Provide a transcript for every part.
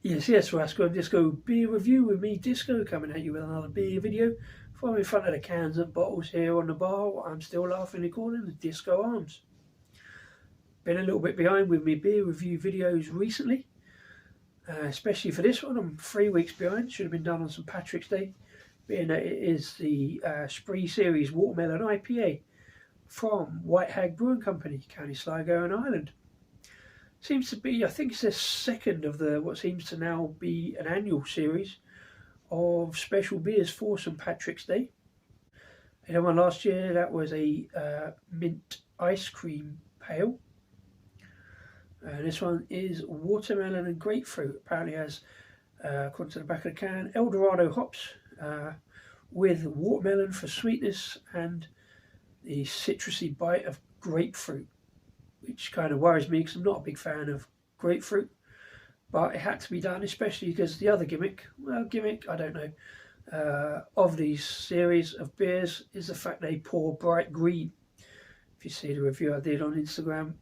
Yes, Rasko and Disco beer review with me, Disco, coming at you with another beer video from in front of the cans and bottles here on the bar. I'm still laughing recording the Disco Arms. Been a little bit behind with my beer review videos recently, especially for this one. I'm 3 weeks behind, should have been done on St Patrick's Day, being that it is the Spree Series Watermelon IPA from White Hag Brewing Company, County Sligo in Ireland. Seems to be, I think it's the second of the what seems to now be an annual series of special beers for St Patrick's Day. I had one last year, that was a mint ice cream pale. This one is watermelon and grapefruit. Apparently has, according to the back of the can, Eldorado hops with watermelon for sweetness and the citrusy bite of grapefruit, which kind of worries me because I'm not a big fan of grapefruit, but it had to be done, especially because the other gimmick, I don't know, of these series of beers is the fact they pour bright green. If you see the review I did on Instagram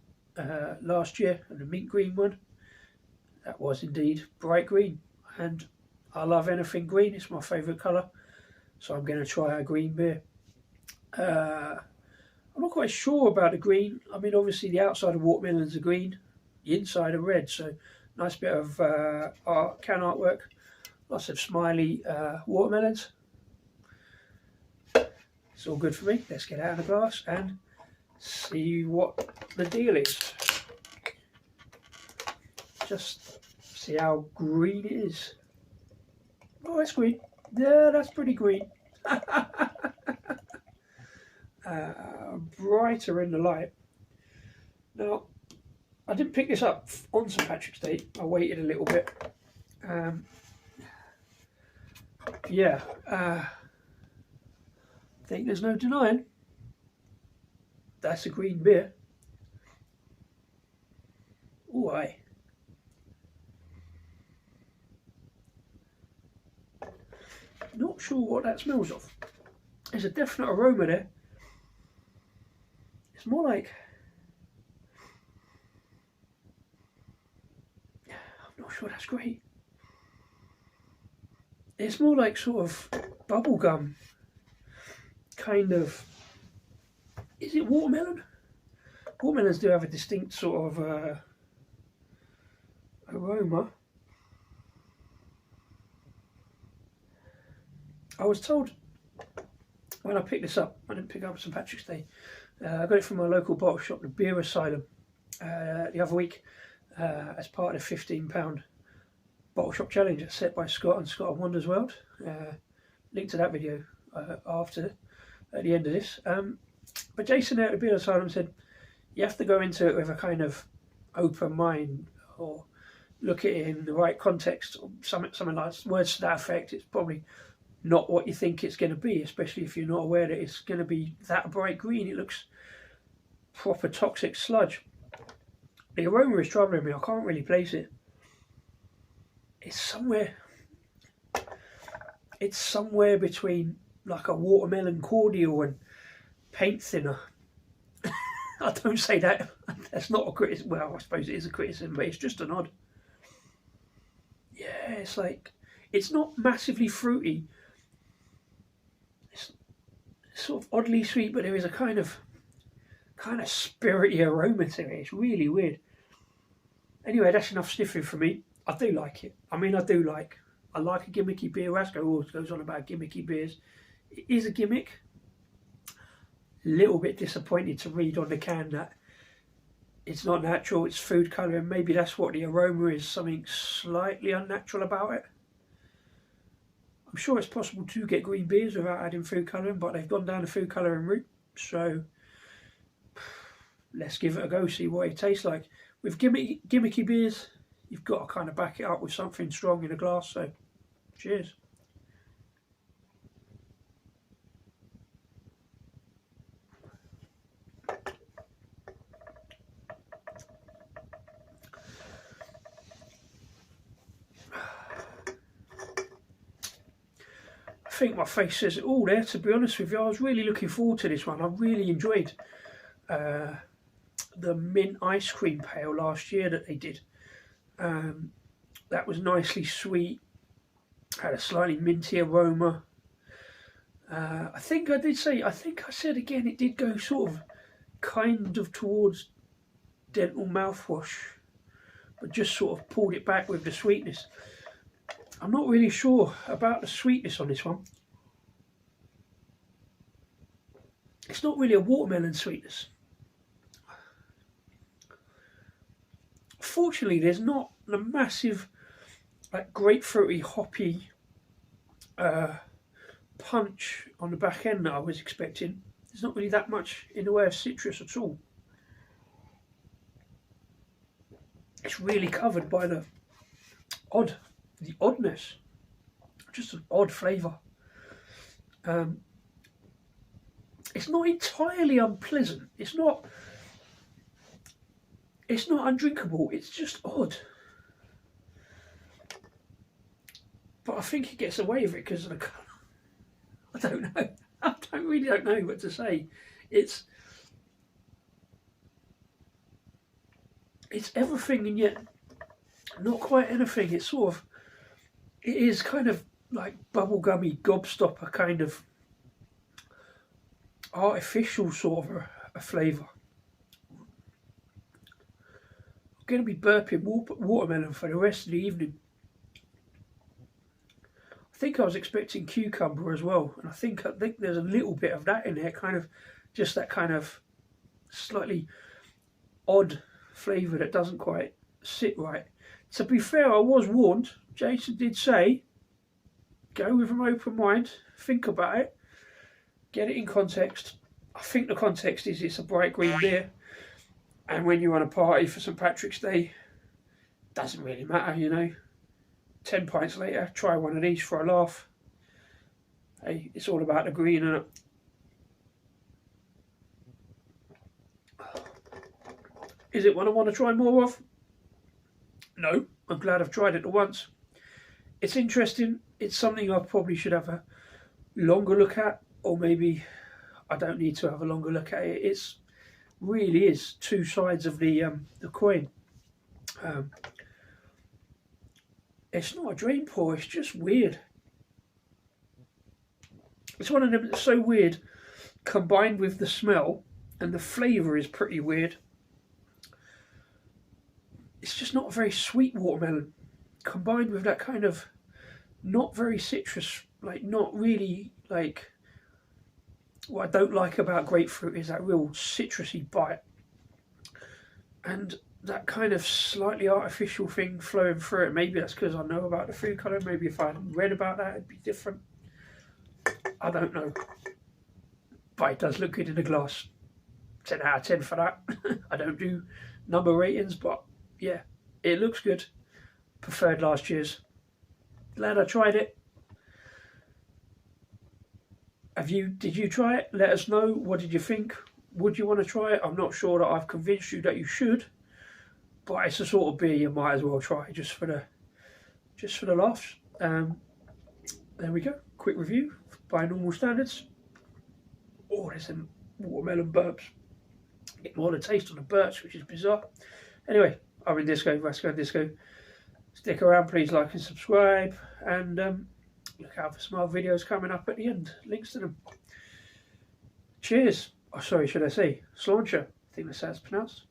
last year, and the mint green one, that was indeed bright green, and I love anything green, it's my favourite colour, so I'm going to try a green beer. I'm not quite sure about the green. I mean, obviously the outside of watermelons are green, the inside are red, so nice bit of can artwork, lots of smiley watermelons. It's all good for me. Let's get out of the glass and see what the deal is. Just see how green it is. Oh, that's green. Yeah, that's pretty green. Brighter in the light. Now, I didn't pick this up on St Patrick's Day. I waited a little bit. I think there's no denying that's a green beer. Oh, aye. Not sure what that smells of. There's a definite aroma there. It's more like, I'm not sure that's great. It's more like sort of bubblegum, kind of. Is it watermelon? Watermelons do have a distinct sort of aroma. I was told when I picked this up, I didn't pick it up St Patrick's Day, I got it from my local bottle shop, the Beer Asylum, the other week as part of the £15 bottle shop challenge set by Scott and Scott of Wonders World. Link to that video at the end of this. But Jason there at the Beer Asylum said you have to go into it with a kind of open mind, or look at it in the right context, or something like words to that effect. It's probably not what you think it's going to be, especially if you're not aware that it's going to be that bright green. It looks proper toxic sludge. The aroma is troubling me. I can't really place it. It's somewhere between like a watermelon cordial and paint thinner. I don't say that. That's not a criticism. Well, I suppose it is a criticism, but it's just a nod. Yeah, it's like, it's not massively fruity. It's sort of oddly sweet, but there is a kind of spirity aroma to it. It's really weird. Anyway, that's enough sniffing for me. I do like it. I mean, I like a gimmicky beer. Rasko always goes on about gimmicky beers. It is a gimmick. A little bit disappointed to read on the can that it's not natural, it's food colouring. Maybe that's what the aroma is, something slightly unnatural about it. I'm sure it's possible to get green beers without adding food colouring, but they've gone down the food colouring route, so let's give it a go, see what it tastes like. With gimmicky beers, you've got to kind of back it up with something strong in a glass, so cheers. I think my face says it all there, to be honest with you. I was really looking forward to this one. I really enjoyed the mint ice cream pale last year that they did. that was nicely sweet, had a slightly minty aroma. I think I said again, it did go sort of kind of towards dental mouthwash, but just sort of pulled it back with the sweetness. I'm not really sure about the sweetness on this one. It's not really a watermelon sweetness. Fortunately, there's not the massive, like, grapefruity, hoppy punch on the back end that I was expecting. There's not really that much in the way of citrus at all. It's really covered by the oddness, just an odd flavour. It's not entirely unpleasant. It's not undrinkable. It's just odd. But I think it gets away with it because of the colour. I don't know. I really don't know what to say. It's everything and yet not quite anything. It is kind of like bubblegummy gobstopper kind of artificial sort of a flavour. I'm going to be burping watermelon for the rest of the evening. I think I was expecting cucumber as well, and I think there's a little bit of that in there, kind of just that kind of slightly odd flavour that doesn't quite sit right. To be fair, I was warned. Jason did say, go with an open mind, think about it, get it in context. I think the context is it's a bright green beer, and when you're on a party for St Patrick's Day, doesn't really matter, you know. 10 pints later, try one of these for a laugh. Hey, it's all about the green, isn't it? Is it one I want to try more of? No, I'm glad I've tried it once. It's interesting. It's something I probably should have a longer look at, or maybe I don't need to have a longer look at it. It's really is two sides of the coin. It's not a drain pour, it's just weird. It's one of them that's so weird, combined with the smell, and the flavour is pretty weird. It's just not a very sweet watermelon, combined with that kind of not very citrus, like not really like, what I don't like about grapefruit is that real citrusy bite. And that kind of slightly artificial thing flowing through it. Maybe that's because I know about the food colour. Maybe if I hadn't read about that, it'd be different. I don't know. But it does look good in the glass. 10 out of 10 for that. I don't do number ratings, but yeah, it looks good. Preferred last year's. Glad I tried it. Did you try it? Let us know. What did you think? Would you want to try it? I'm not sure that I've convinced you that you should. But it's the sort of beer you might as well try just for the laughs. There we go. Quick review by normal standards. Oh, there's some watermelon burps. Get more of the taste on the burps, which is bizarre. Anyway, I'm in Disco, Rasko and Disco. Stick around, please like and subscribe, and look out for some more videos coming up at the end. Links to them. Cheers. Oh, sorry, should I say Slainte? I think that's how it's pronounced.